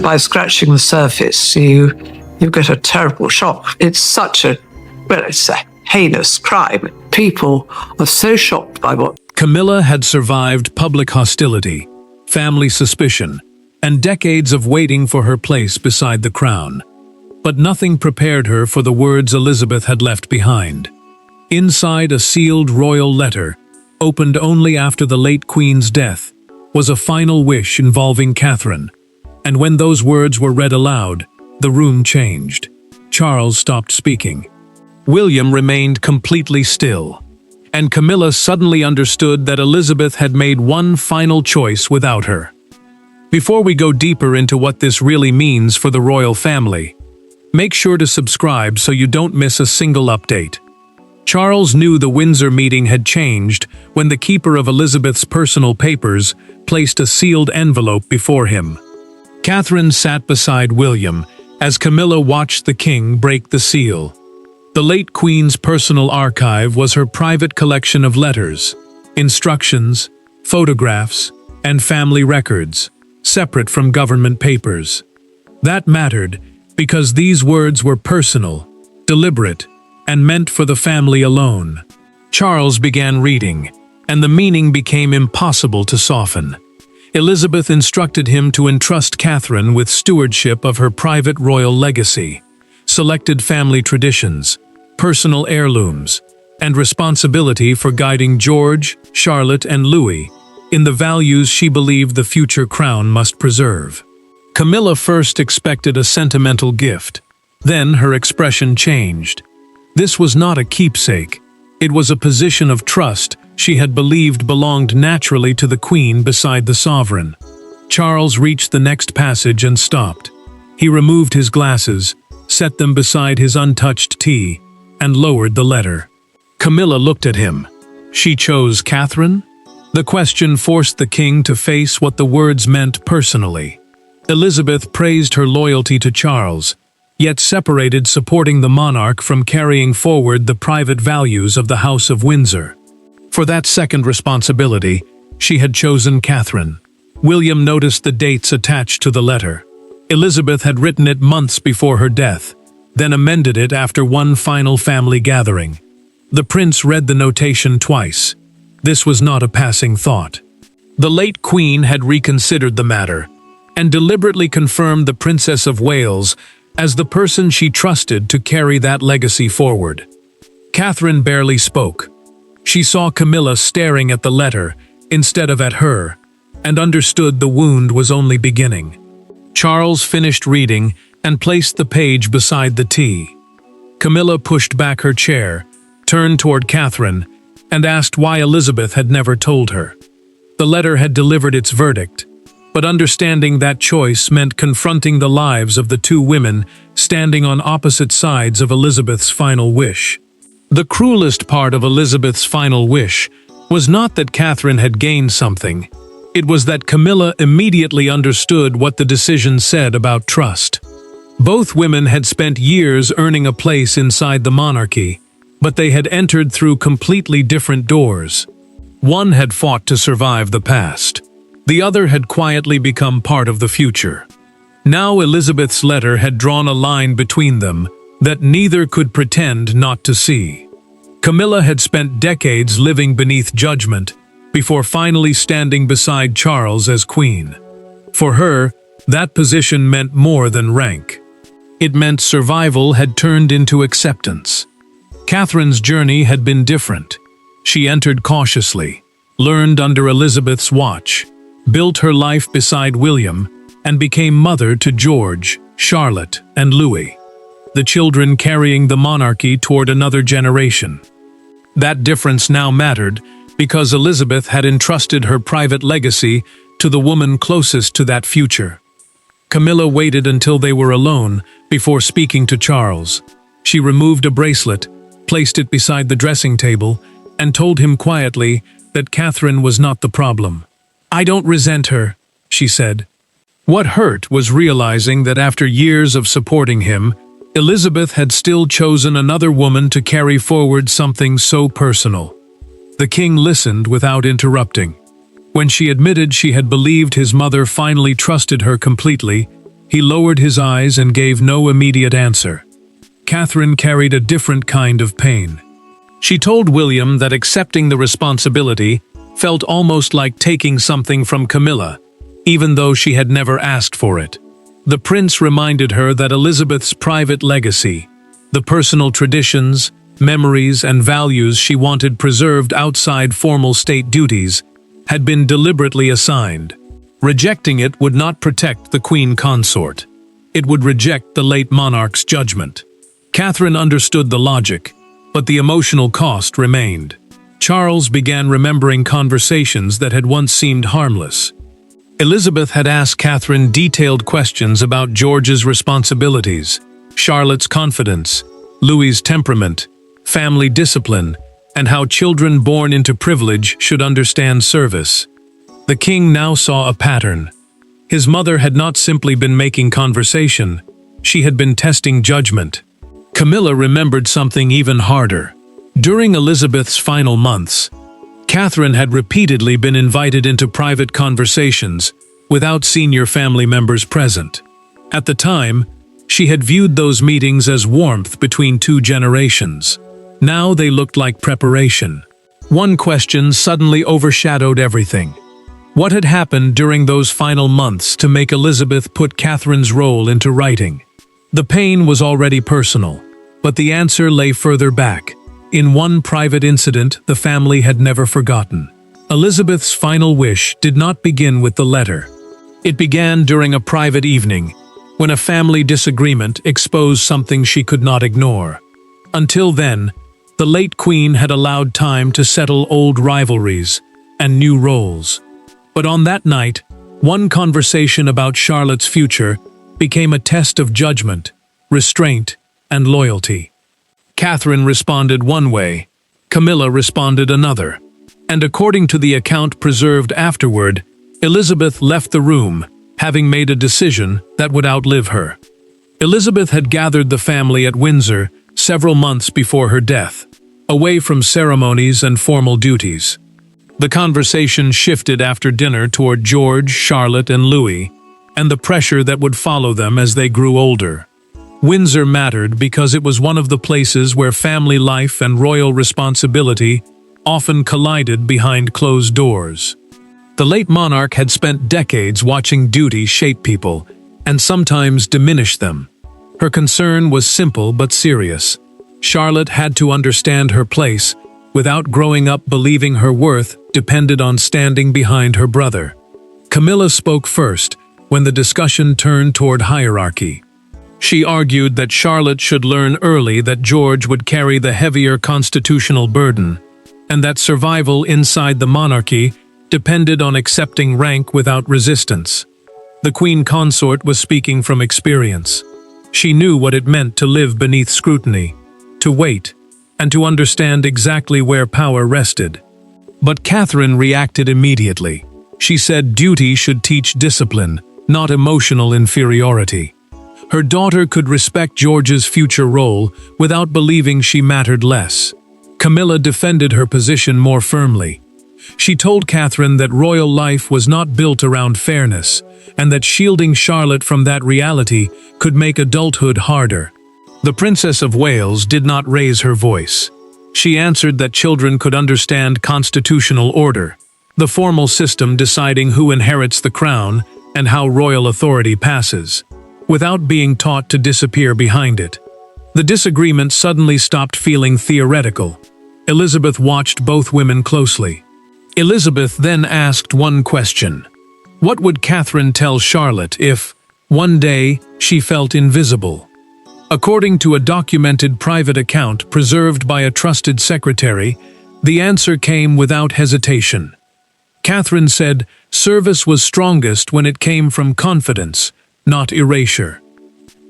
by scratching the surface, you get a terrible shock. It's such it's a heinous crime. People are so shocked by what... Camilla had survived public hostility, family suspicion, and decades of waiting for her place beside the crown. But nothing prepared her for the words Elizabeth had left behind. Inside a sealed royal letter, opened only after the late Queen's death, was a final wish involving Catherine. And when those words were read aloud, the room changed. Charles stopped speaking. William remained completely still. And Camilla suddenly understood that Elizabeth had made one final choice without her. Before we go deeper into what this really means for the royal family, make sure to subscribe so you don't miss a single update. Charles knew the Windsor meeting had changed when the keeper of Elizabeth's personal papers placed a sealed envelope before him. Catherine sat beside William as Camilla watched the king break the seal. The late Queen's personal archive was her private collection of letters, instructions, photographs, and family records, separate from government papers. That mattered because these words were personal, deliberate, and meant for the family alone. Charles began reading, and the meaning became impossible to soften. Elizabeth instructed him to entrust Catherine with stewardship of her private royal legacy, selected family traditions, personal heirlooms, and responsibility for guiding George, Charlotte, and Louis in the values she believed the future crown must preserve. Camilla first expected a sentimental gift. Then her expression changed. This was not a keepsake. It was a position of trust she had believed belonged naturally to the Queen beside the sovereign. Charles reached the next passage and stopped. He removed his glasses, set them beside his untouched tea, and lowered the letter. Camilla looked at him. She chose Catherine? The question forced the king to face what the words meant personally. Elizabeth praised her loyalty to Charles, yet separated supporting the monarch from carrying forward the private values of the House of Windsor. For that second responsibility, she had chosen Catherine. William noticed the dates attached to the letter. Elizabeth had written it months before her death, then amended it after one final family gathering. The prince read the notation twice. This was not a passing thought. The late Queen had reconsidered the matter, and deliberately confirmed the Princess of Wales as the person she trusted to carry that legacy forward. Catherine barely spoke. She saw Camilla staring at the letter instead of at her, and understood the wound was only beginning. Charles finished reading and placed the page beside the tea. Camilla pushed back her chair, turned toward Catherine, and asked why Elizabeth had never told her. The letter had delivered its verdict, but understanding that choice meant confronting the lives of the two women standing on opposite sides of Elizabeth's final wish. The cruelest part of Elizabeth's final wish was not that Catherine had gained something. It was that Camilla immediately understood what the decision said about trust. Both women had spent years earning a place inside the monarchy, but they had entered through completely different doors. One had fought to survive the past. The other had quietly become part of the future. Now Elizabeth's letter had drawn a line between them that neither could pretend not to see. Camilla had spent decades living beneath judgment before finally standing beside Charles as queen. For her, that position meant more than rank. It meant survival had turned into acceptance. Catherine's journey had been different. She entered cautiously, learned under Elizabeth's watch, built her life beside William, and became mother to George, Charlotte, and Louis, the children carrying the monarchy toward another generation. That difference now mattered because Elizabeth had entrusted her private legacy to the woman closest to that future. Camilla waited until they were alone before speaking to Charles. She removed a bracelet, placed it beside the dressing table, and told him quietly that Catherine was not the problem. "I don't resent her," she said. What hurt was realizing that after years of supporting him, Elizabeth had still chosen another woman to carry forward something so personal. The king listened without interrupting. When she admitted she had believed his mother finally trusted her completely, He lowered his eyes and gave no immediate answer. Catherine carried a different kind of pain. She told William that accepting the responsibility felt almost like taking something from Camilla, even though she had never asked for it. The prince reminded her that Elizabeth's private legacy, the personal traditions, memories, and values she wanted preserved outside formal state duties, had been deliberately assigned. Rejecting it would not protect the queen consort. It would reject the late monarch's judgment. Catherine understood the logic, but the emotional cost remained. Charles began remembering conversations that had once seemed harmless. Elizabeth had asked Catherine detailed questions about George's responsibilities, Charlotte's confidence, Louis's temperament, family discipline, and how children born into privilege should understand service. The king now saw a pattern. His mother had not simply been making conversation, she had been testing judgment. Camilla remembered something even harder. During Elizabeth's final months, Catherine had repeatedly been invited into private conversations without senior family members present. At the time, she had viewed those meetings as warmth between two generations. Now they looked like preparation. One question suddenly overshadowed everything. What had happened during those final months to make Elizabeth put Catherine's role into writing? The pain was already personal, but the answer lay further back. In one private incident the family had never forgotten. Elizabeth's final wish did not begin with the letter. It began during a private evening, when a family disagreement exposed something she could not ignore. Until then, the late queen had allowed time to settle old rivalries and new roles. But on that night, one conversation about Charlotte's future became a test of judgment, restraint, and loyalty. Catherine responded one way, Camilla responded another, and according to the account preserved afterward, Elizabeth left the room, having made a decision that would outlive her. Elizabeth had gathered the family at Windsor several months before her death, away from ceremonies and formal duties. The conversation shifted after dinner toward George, Charlotte, and Louis, and the pressure that would follow them as they grew older. Windsor mattered because it was one of the places where family life and royal responsibility often collided behind closed doors. The late monarch had spent decades watching duty shape people, and sometimes diminish them. Her concern was simple but serious. Charlotte had to understand her place without growing up believing her worth depended on standing behind her brother. Camilla spoke first when the discussion turned toward hierarchy. She argued that Charlotte should learn early that George would carry the heavier constitutional burden, and that survival inside the monarchy depended on accepting rank without resistance. The queen consort was speaking from experience. She knew what it meant to live beneath scrutiny, to wait, and to understand exactly where power rested. But Catherine reacted immediately. She said duty should teach discipline, not emotional inferiority. Her daughter could respect George's future role without believing she mattered less. Camilla defended her position more firmly. She told Catherine that royal life was not built around fairness, and that shielding Charlotte from that reality could make adulthood harder. The Princess of Wales did not raise her voice. She answered that children could understand constitutional order, the formal system deciding who inherits the crown and how royal authority passes, without being taught to disappear behind it. The disagreement suddenly stopped feeling theoretical. Elizabeth watched both women closely. Elizabeth then asked one question. What would Catherine tell Charlotte if, one day, she felt invisible? According to a documented private account preserved by a trusted secretary, the answer came without hesitation. Catherine said, service was strongest when it came from confidence, not erasure.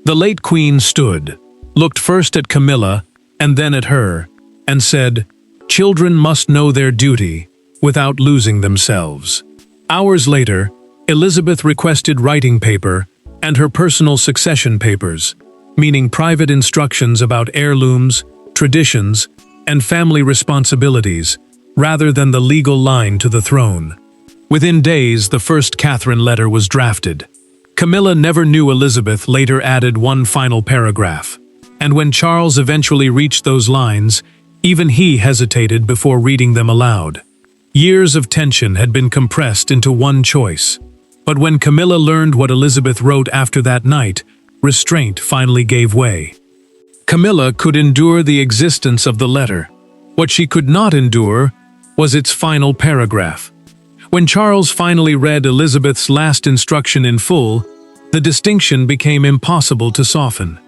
The late queen stood, looked first at Camilla and then at her, and said, children must know their duty without losing themselves. Hours later, Elizabeth requested writing paper and her personal succession papers, meaning private instructions about heirlooms, traditions, and family responsibilities, rather than the legal line to the throne. Within days, the first Catherine letter was drafted. Camilla never knew Elizabeth later added one final paragraph, and when Charles eventually reached those lines, even he hesitated before reading them aloud. Years of tension had been compressed into one choice. But when Camilla learned what Elizabeth wrote after that night, restraint finally gave way. Camilla could endure the existence of the letter. What she could not endure was its final paragraph. When Charles finally read Elizabeth's last instruction in full, the distinction became impossible to soften.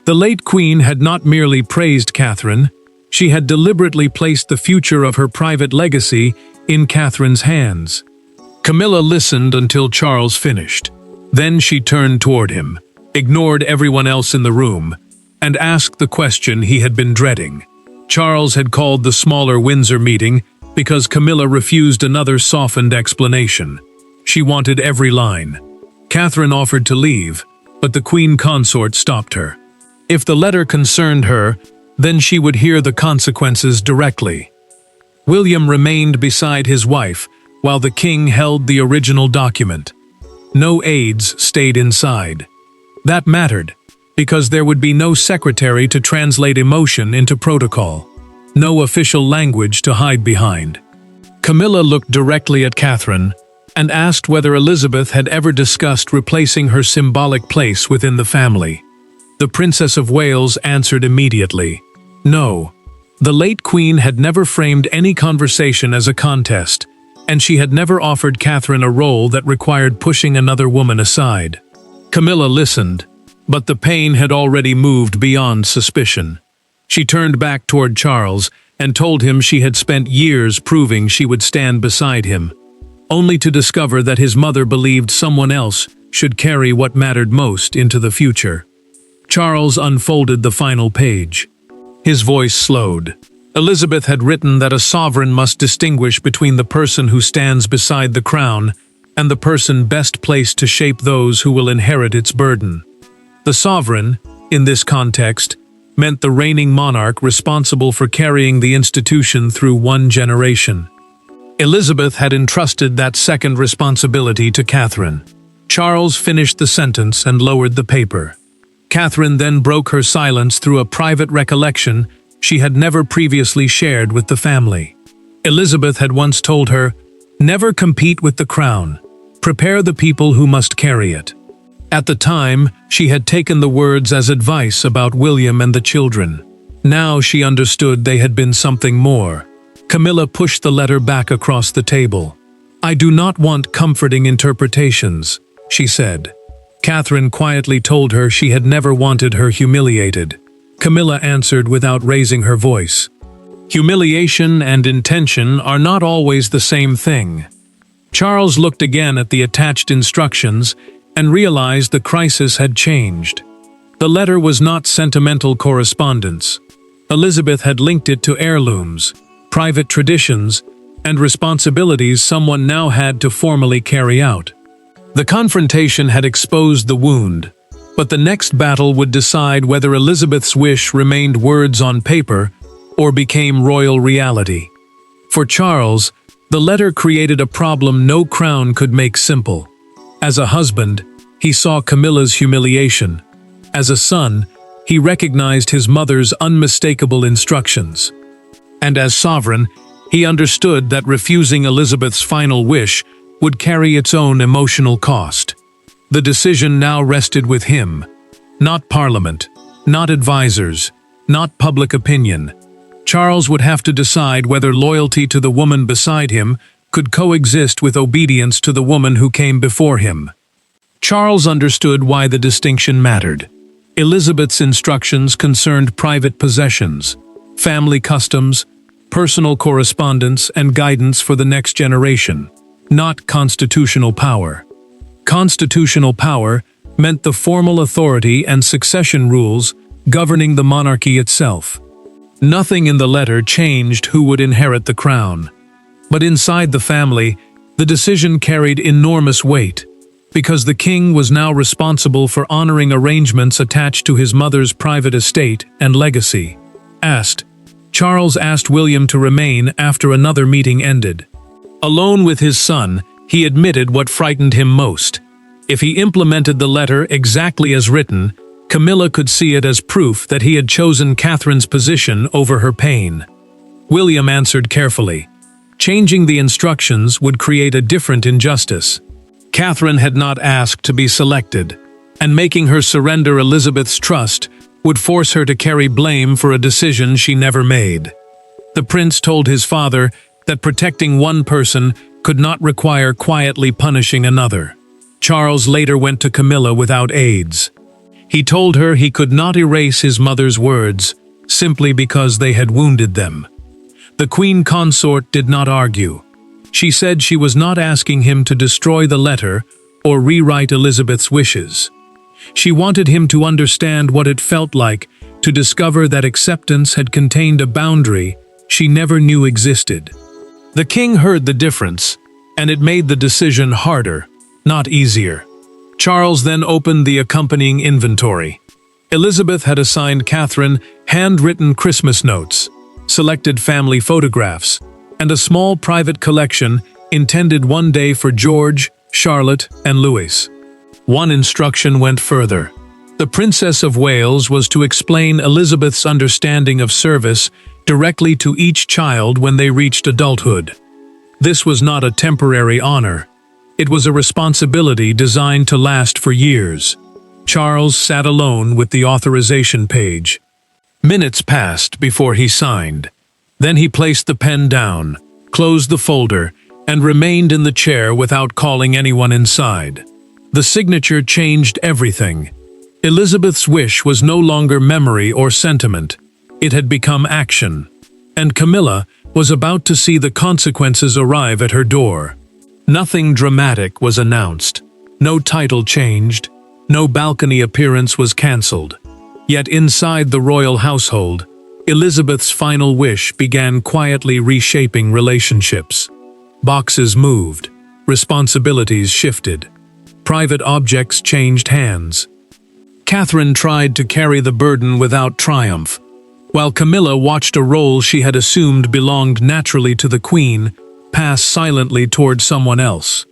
The late Queen had not merely praised Catherine, she had deliberately placed the future of her private legacy in Catherine's hands. Camilla listened until Charles finished. Then she turned toward him, ignored everyone else in the room, and asked the question he had been dreading. Charles had called the smaller Windsor meeting because Camilla refused another softened explanation. She wanted every line. Catherine offered to leave, but the Queen Consort stopped her. If the letter concerned her, then she would hear the consequences directly. William remained beside his wife, while the king held the original document. No aides stayed inside. That mattered, because there would be no secretary to translate emotion into protocol, no official language to hide behind. Camilla looked directly at Catherine and asked whether Elizabeth had ever discussed replacing her symbolic place within the family. The Princess of Wales answered immediately. No. The late Queen had never framed any conversation as a contest, and she had never offered Catherine a role that required pushing another woman aside. Camilla listened, but the pain had already moved beyond suspicion. She turned back toward Charles and told him she had spent years proving she would stand beside him, only to discover that his mother believed someone else should carry what mattered most into the future. Charles unfolded the final page. His voice slowed. Elizabeth had written that a sovereign must distinguish between the person who stands beside the crown and the person best placed to shape those who will inherit its burden. The sovereign, in this context, meant the reigning monarch responsible for carrying the institution through one generation. Elizabeth had entrusted that second responsibility to Catherine. Charles finished the sentence and lowered the paper. Catherine then broke her silence through a private recollection she had never previously shared with the family. Elizabeth had once told her, "Never compete with the crown. Prepare the people who must carry it." At the time, she had taken the words as advice about William and the children. Now she understood they had been something more. Camilla pushed the letter back across the table. "I do not want comforting interpretations," she said. Catherine quietly told her she had never wanted her humiliated. Camilla answered without raising her voice. "Humiliation and intention are not always the same thing." Charles looked again at the attached instructions and realized the crisis had changed. The letter was not sentimental correspondence. Elizabeth had linked it to heirlooms, private traditions, and responsibilities someone now had to formally carry out. The confrontation had exposed the wound, but the next battle would decide whether Elizabeth's wish remained words on paper or became royal reality. For Charles, the letter created a problem no crown could make simple. As a husband, he saw Camilla's humiliation. As a son, he recognized his mother's unmistakable instructions. And as sovereign, he understood that refusing Elizabeth's final wish would carry its own emotional cost. The decision now rested with him. Not Parliament, not advisors, not public opinion. Charles would have to decide whether loyalty to the woman beside him could coexist with obedience to the woman who came before him. Charles understood why the distinction mattered. Elizabeth's instructions concerned private possessions, family customs, personal correspondence, and guidance for the next generation, not constitutional power. Constitutional power meant the formal authority and succession rules governing the monarchy itself. Nothing in the letter changed who would inherit the crown. But inside the family, the decision carried enormous weight, because the king was now responsible for honoring arrangements attached to his mother's private estate and legacy. Charles asked William to remain after another meeting ended. Alone with his son, he admitted what frightened him most. If he implemented the letter exactly as written, Camilla could see it as proof that he had chosen Catherine's position over her pain. William answered carefully. Changing the instructions would create a different injustice. Catherine had not asked to be selected, and making her surrender Elizabeth's trust would force her to carry blame for a decision she never made. The prince told his father that protecting one person could not require quietly punishing another. Charles later went to Camilla without aids. He told her he could not erase his mother's words simply because they had wounded them. The queen consort did not argue. She said she was not asking him to destroy the letter or rewrite Elizabeth's wishes. She wanted him to understand what it felt like to discover that acceptance had contained a boundary she never knew existed. The king heard the difference, and it made the decision harder, not easier. Charles then opened the accompanying inventory. Elizabeth had assigned Catherine handwritten Christmas notes, selected family photographs, and a small private collection intended one day for George, Charlotte, and Louis. One instruction went further. The Princess of Wales was to explain Elizabeth's understanding of service directly to each child when they reached adulthood. This was not a temporary honor. It was a responsibility designed to last for years. Charles sat alone with the authorization page. Minutes passed before he signed. Then he placed the pen down, closed the folder, and remained in the chair without calling anyone inside. The signature changed everything. Elizabeth's wish was no longer memory or sentiment. It had become action. And Camilla was about to see the consequences arrive at her door. Nothing dramatic was announced. No title changed. No balcony appearance was cancelled. Yet inside the royal household, Elizabeth's final wish began quietly reshaping relationships. Boxes moved. Responsibilities shifted. Private objects changed hands. Catherine tried to carry the burden without triumph, while Camilla watched a role she had assumed belonged naturally to the queen pass silently toward someone else.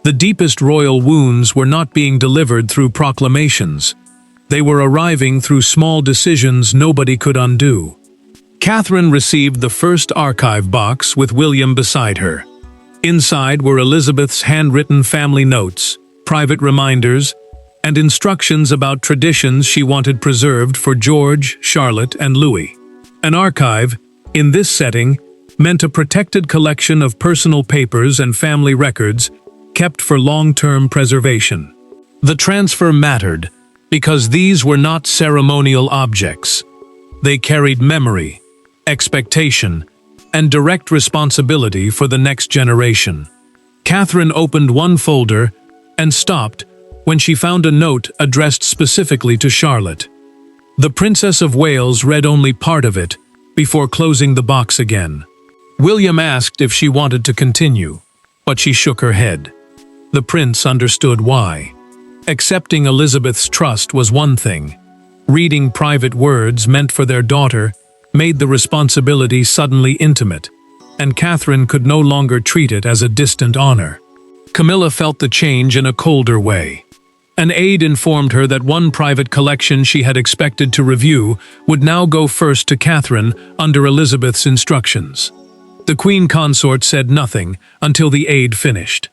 The deepest royal wounds were not being delivered through proclamations. They were arriving through small decisions nobody could undo. Catherine received the first archive box with William beside her. Inside were Elizabeth's handwritten family notes, private reminders, and instructions about traditions she wanted preserved for George, Charlotte, and Louis. An archive, in this setting, meant a protected collection of personal papers and family records kept for long-term preservation. The transfer mattered because these were not ceremonial objects. They carried memory, expectation, and direct responsibility for the next generation. Catherine opened one folder and stopped when she found a note addressed specifically to Charlotte. The Princess of Wales read only part of it before closing the box again. William asked if she wanted to continue, but she shook her head. The prince understood why. Accepting Elizabeth's trust was one thing. Reading private words meant for their daughter made the responsibility suddenly intimate, and Catherine could no longer treat it as a distant honor. Camilla felt the change in a colder way. An aide informed her that one private collection she had expected to review would now go first to Catherine under Elizabeth's instructions. The queen consort said nothing until the aide finished.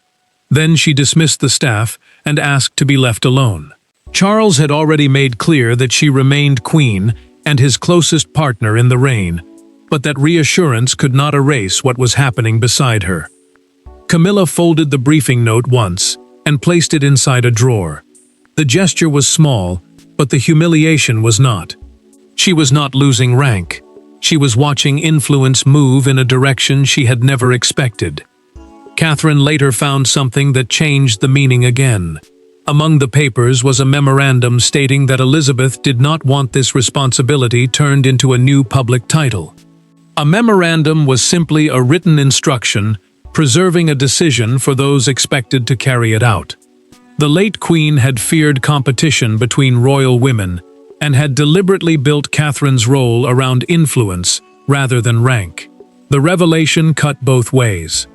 Then she dismissed the staff and asked to be left alone. Charles had already made clear that she remained queen and his closest partner in the reign, but that reassurance could not erase what was happening beside her. Camilla folded the briefing note once and placed it inside a drawer. The gesture was small, but the humiliation was not. She was not losing rank. She was watching influence move in a direction she had never expected. Catherine later found something that changed the meaning again. Among the papers was a memorandum stating that Elizabeth did not want this responsibility turned into a new public title. A memorandum was simply a written instruction preserving a decision for those expected to carry it out. The late queen had feared competition between royal women and had deliberately built Catherine's role around influence rather than rank. The revelation cut both ways.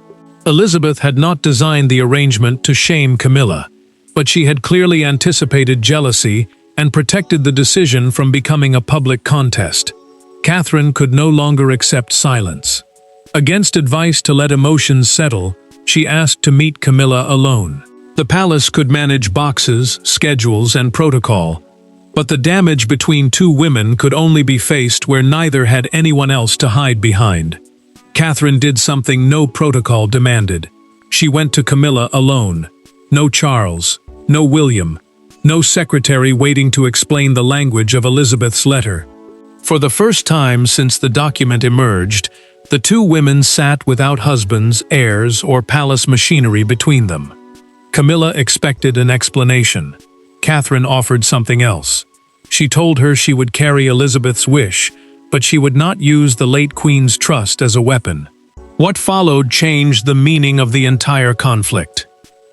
Elizabeth had not designed the arrangement to shame Camilla. but she had clearly anticipated jealousy and protected the decision from becoming a public contest. Catherine could no longer accept silence. Against advice to let emotions settle, she asked to meet Camilla alone. The palace could manage boxes, schedules, and protocol, but the damage between two women could only be faced where neither had anyone else to hide behind. Catherine did something no protocol demanded. She went to Camilla alone. No Charles, no William, no secretary waiting to explain the language of Elizabeth's letter. For the first time since the document emerged, the two women sat without husbands, heirs, or palace machinery between them. Camilla expected an explanation. Catherine offered something else. She told her she would carry Elizabeth's wish, but she would not use the late Queen's trust as a weapon. What followed changed the meaning of the entire conflict.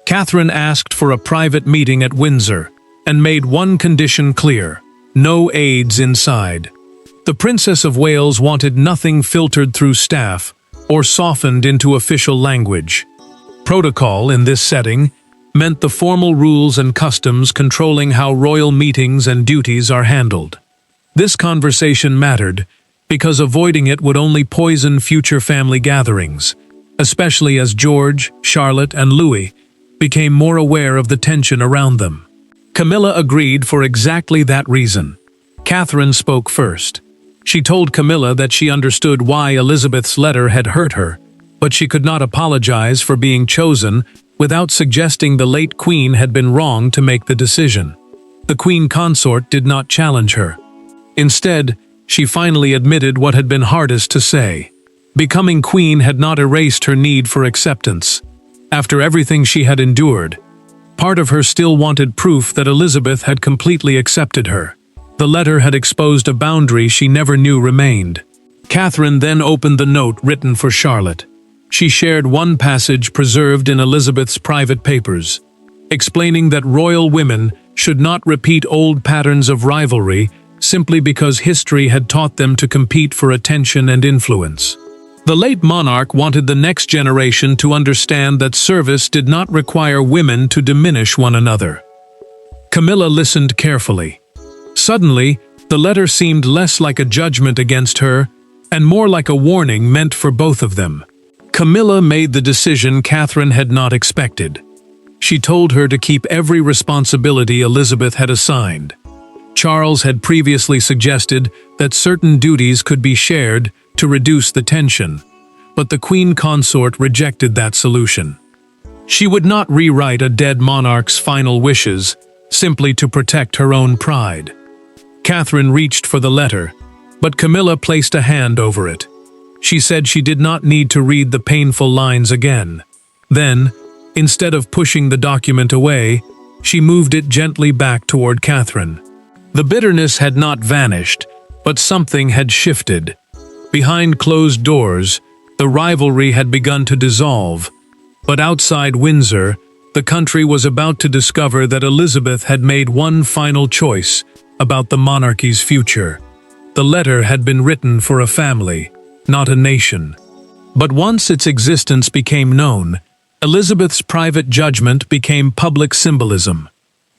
Catherine asked for a private meeting at Windsor and made one condition clear: no aides inside. The Princess of Wales wanted nothing filtered through staff or softened into official language. Protocol in this setting meant the formal rules and customs controlling how royal meetings and duties are handled. This conversation mattered because avoiding it would only poison future family gatherings, especially as George, Charlotte, and Louis became more aware of the tension around them. Camilla agreed for exactly that reason. Catherine spoke first. She told Camilla that she understood why Elizabeth's letter had hurt her, but she could not apologize for being chosen without suggesting the late Queen had been wrong to make the decision. The Queen consort did not challenge her. Instead, she finally admitted what had been hardest to say. Becoming Queen had not erased her need for acceptance. After everything she had endured, part of her still wanted proof that Elizabeth had completely accepted her. The letter had exposed a boundary she never knew remained. Catherine then opened the note written for Charlotte. She shared one passage preserved in Elizabeth's private papers, explaining that royal women should not repeat old patterns of rivalry simply because history had taught them to compete for attention and influence. The late monarch wanted the next generation to understand that service did not require women to diminish one another. Camilla listened carefully. Suddenly, the letter seemed less like a judgment against her and more like a warning meant for both of them. Camilla made the decision Catherine had not expected. She told her to keep every responsibility Elizabeth had assigned. Charles had previously suggested that certain duties could be shared to reduce the tension, but the Queen consort rejected that solution. She would not rewrite a dead monarch's final wishes simply to protect her own pride. Catherine reached for the letter, but Camilla placed a hand over it. She said she did not need to read the painful lines again. Then, instead of pushing the document away, she moved it gently back toward Catherine. The bitterness had not vanished, but something had shifted. Behind closed doors, the rivalry had begun to dissolve, but outside Windsor, the country was about to discover that Elizabeth had made one final choice about the monarchy's future. The letter had been written for a family, not a nation. But once its existence became known, Elizabeth's private judgment became public symbolism.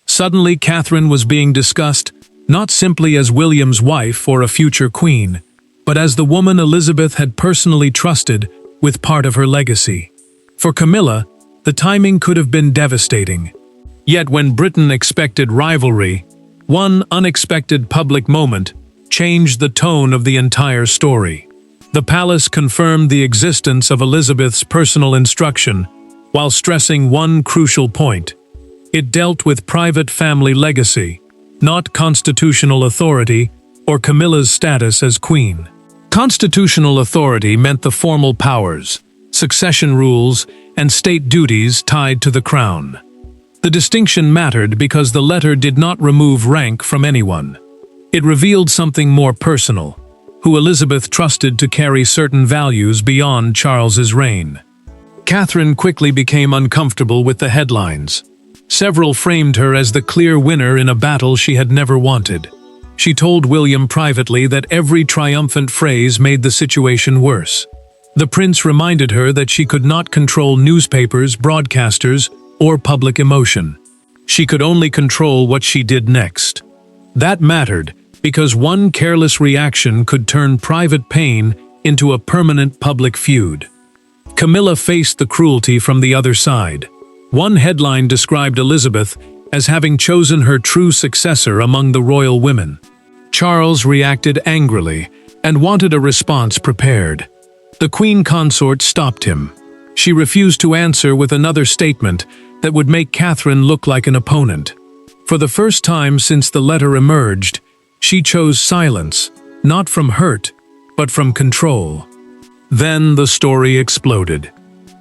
Suddenly, Catherine was being discussed not simply as William's wife or a future queen, but as the woman Elizabeth had personally trusted with part of her legacy. For Camilla, the timing could have been devastating. Yet when Britain expected rivalry, one unexpected public moment changed the tone of the entire story. The palace confirmed the existence of Elizabeth's personal instruction while stressing one crucial point. It dealt with private family legacy, not constitutional authority or Camilla's status as queen. Constitutional authority meant the formal powers, succession rules, and state duties tied to the crown. The distinction mattered because the letter did not remove rank from anyone. It revealed something more personal, who Elizabeth trusted to carry certain values beyond Charles's reign. Catherine quickly became uncomfortable with the headlines. Several framed her as the clear winner in a battle she had never wanted. She told William privately that every triumphant phrase made the situation worse. The prince reminded her that she could not control newspapers, broadcasters, or public emotion. She could only control what she did next. That mattered because one careless reaction could turn private pain into a permanent public feud. Camilla faced the cruelty from the other side. One headline described Elizabeth as having chosen her true successor among the royal women. Charles reacted angrily and wanted a response prepared. The Queen Consort stopped him. She refused to answer with another statement that would make Catherine look like an opponent. For the first time since the letter emerged, she chose silence, not from hurt, but from control. Then the story exploded.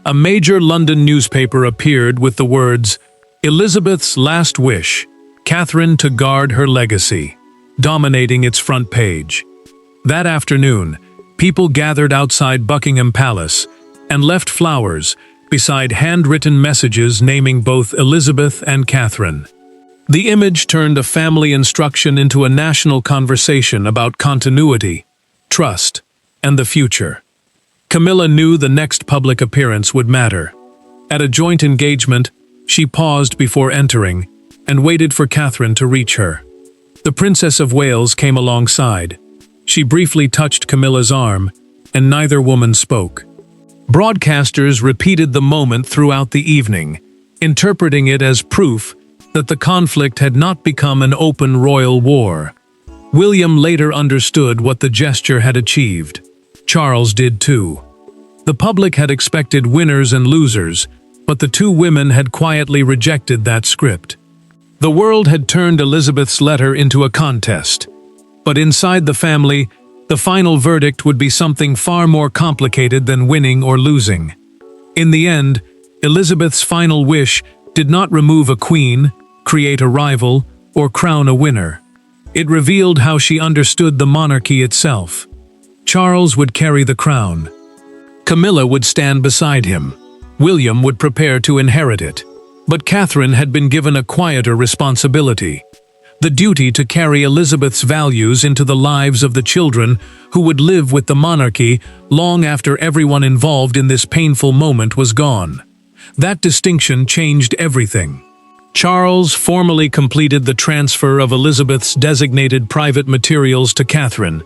A major London newspaper appeared with the words, "Elizabeth's last wish, Catherine to guard her legacy," dominating its front page. That afternoon, people gathered outside Buckingham Palace and left flowers beside handwritten messages naming both Elizabeth and Catherine. The image turned a family instruction into a national conversation about continuity, trust, and the future. Camilla knew the next public appearance would matter. At a joint engagement, she paused before entering and waited for Catherine to reach her. The Princess of Wales came alongside. She briefly touched Camilla's arm, and neither woman spoke. Broadcasters repeated the moment throughout the evening, interpreting it as proof that the conflict had not become an open royal war. William later understood what the gesture had achieved. Charles did too. The public had expected winners and losers, but the two women had quietly rejected that script. The world had turned Elizabeth's letter into a contest. But inside the family, the final verdict would be something far more complicated than winning or losing. In the end, Elizabeth's final wish did not remove a queen, create a rival, or crown a winner. It revealed how she understood the monarchy itself. Charles would carry the crown. Camilla would stand beside him. William would prepare to inherit it. But Catherine had been given a quieter responsibility: the duty to carry Elizabeth's values into the lives of the children who would live with the monarchy long after everyone involved in this painful moment was gone. That distinction changed everything. Charles formally completed the transfer of Elizabeth's designated private materials to Catherine,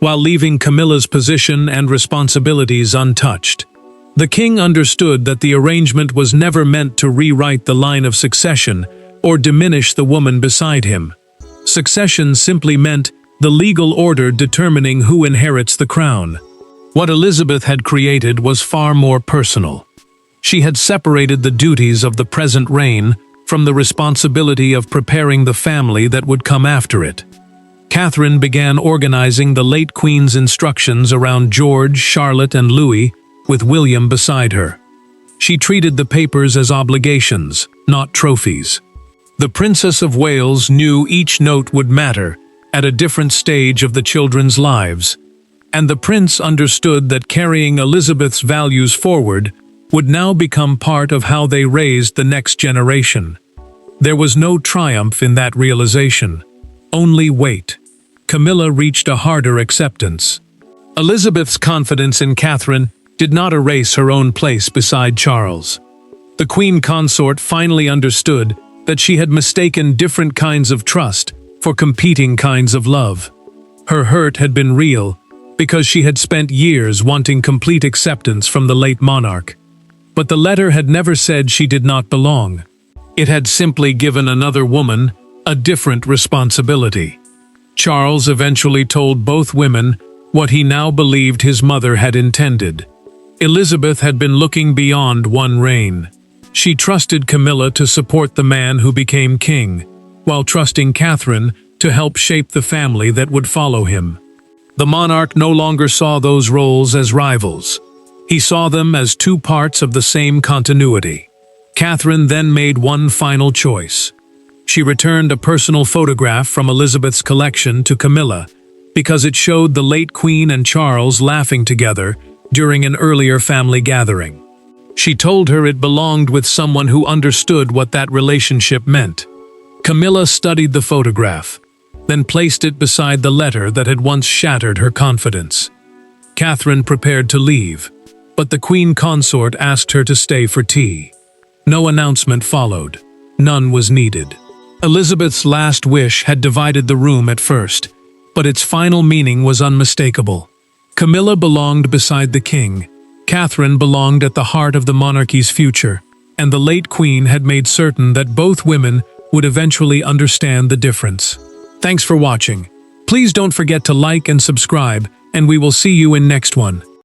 while leaving Camilla's position and responsibilities untouched. The king understood that the arrangement was never meant to rewrite the line of succession or diminish the woman beside him. Succession simply meant the legal order determining who inherits the crown. What Elizabeth had created was far more personal. She had separated the duties of the present reign from the responsibility of preparing the family that would come after it. Catherine began organizing the late Queen's instructions around George, Charlotte, and Louis, with William beside her. She treated the papers as obligations, not trophies. The Princess of Wales knew each note would matter at a different stage of the children's lives, and the prince understood that carrying Elizabeth's values forward would now become part of how they raised the next generation. There was no triumph in that realization, only weight. Camilla reached a harder acceptance. Elizabeth's confidence in Catherine did not erase her own place beside Charles. The Queen Consort finally understood that she had mistaken different kinds of trust for competing kinds of love. Her hurt had been real because she had spent years wanting complete acceptance from the late monarch. But the letter had never said she did not belong. It had simply given another woman a different responsibility. Charles eventually told both women what he now believed his mother had intended. Elizabeth had been looking beyond one reign. She trusted Camilla to support the man who became king, while trusting Catherine to help shape the family that would follow him. The monarch no longer saw those roles as rivals. He saw them as two parts of the same continuity. Catherine then made one final choice. She returned a personal photograph from Elizabeth's collection to Camilla because it showed the late Queen and Charles laughing together during an earlier family gathering. She told her it belonged with someone who understood what that relationship meant. Camilla studied the photograph, then placed it beside the letter that had once shattered her confidence. Catherine prepared to leave, but the Queen Consort asked her to stay for tea. No announcement followed. none was needed. Elizabeth's last wish had divided the room at first, but its final meaning was unmistakable. Camilla belonged beside the king, Catherine belonged at the heart of the monarchy's future, and the late queen had made certain that both women would eventually understand the difference. Thanks for watching. Please don't forget to like and subscribe, and we will see you in next one.